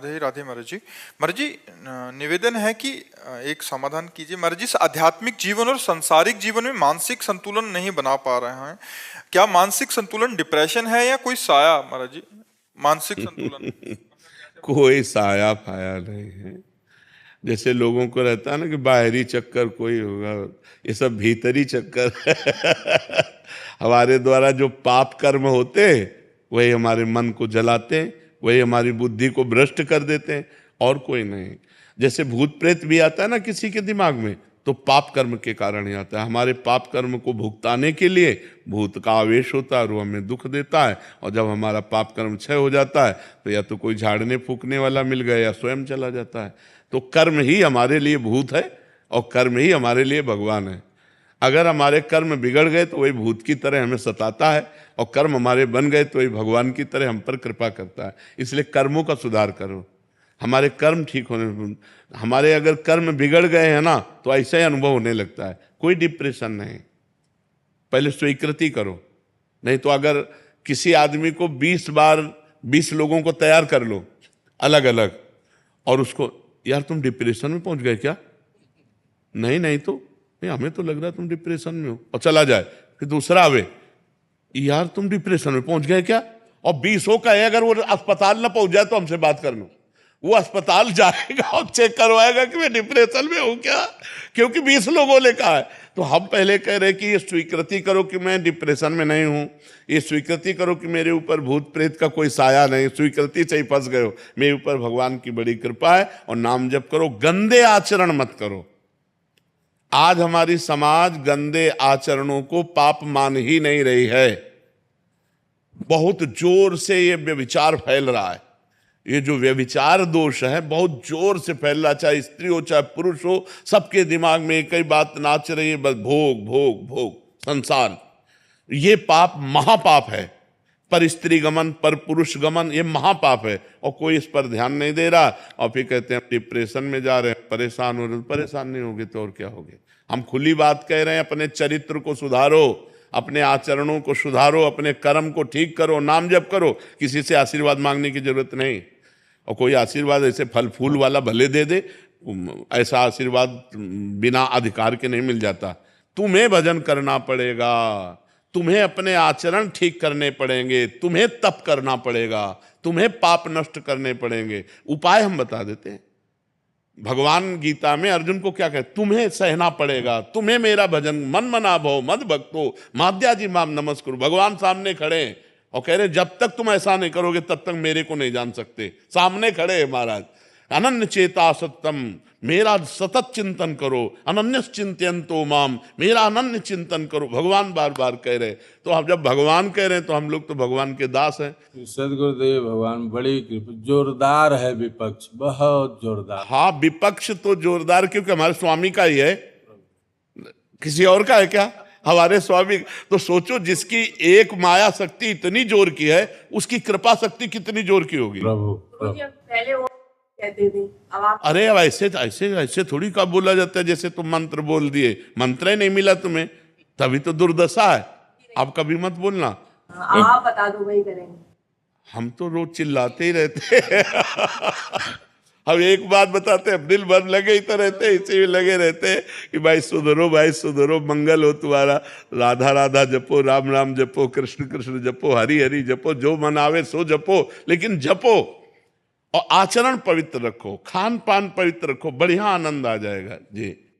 राधे राधे महाराज जी। महाराज जी, निवेदन है कि एक समाधान कीजिए महाराज जी। आध्यात्मिक जीवन और सांसारिक जीवन में मानसिक संतुलन नहीं बना पा रहे हैं। क्या मानसिक संतुलन डिप्रेशन है या कोई साया महाराज जी? मानसिक संतुलन कोई साया फाया नहीं है। जैसे लोगों को रहता है ना कि बाहरी चक्कर कोई होगा, ये सब भीतरी चक्कर है। हमारे द्वारा जो पाप कर्म होते वही हमारे मन को जलाते हैं, वही हमारी बुद्धि को भ्रष्ट कर देते हैं, और कोई नहीं। जैसे भूत प्रेत भी आता है ना किसी के दिमाग में, तो पाप कर्म के कारण ही आता है। हमारे पाप कर्म को भुगताने के लिए भूत का आवेश होता है और वो हमें दुख देता है, और जब हमारा पाप कर्म क्षय हो जाता है तो या तो कोई झाड़ने फूकने वाला मिल गया या स्वयं चला जाता है। तो कर्म ही हमारे लिए भूत है और कर्म ही हमारे लिए भगवान है। अगर हमारे कर्म बिगड़ गए तो वही भूत की तरह हमें सताता है, और कर्म हमारे बन गए तो वही भगवान की तरह हम पर कृपा करता है। इसलिए कर्मों का सुधार करो, हमारे कर्म ठीक होने। हमारे अगर कर्म बिगड़ गए हैं ना तो ऐसा ही अनुभव होने लगता है। कोई डिप्रेशन नहीं, पहले स्वीकृति करो। नहीं तो अगर किसी आदमी को 20 बार 20 लोगों को तैयार कर लो अलग अलग, और उसको यार तुम डिप्रेशन में पहुंच गए क्या? नहीं नहीं, तो नहीं, हमें तो लग रहा है तुम डिप्रेशन में हो, और चला जाए। फिर दूसरा आवे, यार तुम डिप्रेशन में पहुंच गए क्या? और 20 का है, अगर वो अस्पताल ना पहुंच जाए तो हमसे बात कर लो। वो अस्पताल जाएगा और चेक करवाएगा कि मैं डिप्रेशन में हूं क्या, क्योंकि 20 लोगों ने कहा है। तो हम पहले कह रहे कि ये स्वीकृति करो कि मैं डिप्रेशन में नहीं हूं, ये स्वीकृति करो कि मेरे ऊपर भूत प्रेत का कोई साया नहीं। स्वीकृति से ही फंस गए हो। मेरे ऊपर भगवान की बड़ी कृपा है, और नाम जप करो, गंदे आचरण मत करो। आज हमारी समाज गंदे आचरणों को पाप मान ही नहीं रही है। बहुत जोर से ये व्यभिचार फैल रहा है। ये जो व्यभिचार दोष है बहुत जोर से फैल रहा है, चाहे स्त्री हो चाहे पुरुष हो, सबके दिमाग में एक ही बात नाच रही है, बस भोग भोग भोग संसार। ये पाप महापाप है। पर स्त्री गमन, पर पुरुष गमन, ये महापाप है, और कोई इस पर ध्यान नहीं दे रहा। और फिर कहते हैं डिप्रेशन में जा रहे हैं, परेशान हो रहे। परेशान नहीं होगे तो और क्या होगे? हम खुली बात कह रहे हैं, अपने चरित्र को सुधारो, अपने आचरणों को सुधारो, अपने कर्म को ठीक करो, नाम जप करो। किसी से आशीर्वाद मांगने की जरूरत नहीं। और कोई आशीर्वाद ऐसे फल फूल वाला भले दे दे, ऐसा आशीर्वाद बिना अधिकार के नहीं मिल जाता। तुम्हें भजन करना पड़ेगा, तुम्हें अपने आचरण ठीक करने पड़ेंगे, तुम्हें तप करना पड़ेगा, तुम्हें पाप नष्ट करने पड़ेंगे। उपाय हम बता देते हैं। भगवान गीता में अर्जुन को क्या कहते? तुम्हें सहना पड़ेगा, तुम्हें मेरा भजन मन मना भव मद भक्तो माद्याजी माम नमस्कुरु। भगवान सामने खड़े हैं और कह रहे जब तक तुम ऐसा नहीं करोगे तब तक मेरे को नहीं जान सकते। सामने खड़े हैं महाराज। अनन्य चेता सत्यम, मेरा सतत चिंतन करो। अनन्य चिंतयन्तो माम, मेरा अनन्य चिंतन करो। भगवान बार बार कह रहे। तो हम जब भगवान कह रहे हैं तो हम लोग तो भगवान के दास हैं। सदगुरुदेव भगवान बड़ी कृपा, जोरदार है विपक्ष, बहुत जोरदार। हाँ, विपक्ष तो जोरदार क्योंकि हमारे स्वामी का ही है, किसी और का है क्या? हमारे स्वामी। तो सोचो, जिसकी एक माया शक्ति इतनी जोर की है, उसकी कृपा शक्ति कितनी जोर की होगी। प्रभु पहले वो कहते थे, अब आप अरे अब ऐसे ऐसे ऐसे थोड़ी का बोला जाता है जैसे तुम मंत्र बोल दिए। मंत्र ही नहीं मिला तुम्हें, तभी तो दुर्दशा है। अब कभी मत बोलना। आप बता दो, वही करेंगे। हम तो रोज चिल्लाते ही रहते हैं। हम एक बात बताते हैं, दिल भर लगे ही तो रहते हैं, इसी में लगे रहते हैं कि भाई सुधरो, भाई सुधरो, मंगल हो तुम्हारा। राधा राधा जपो, राम राम जपो, कृष्ण कृष्ण जपो, हरि हरि जपो, जो मन आवे सो जपो, लेकिन जपो। और आचरण पवित्र रखो, खान पान पवित्र रखो, बढ़िया आनंद आ जाएगा जी।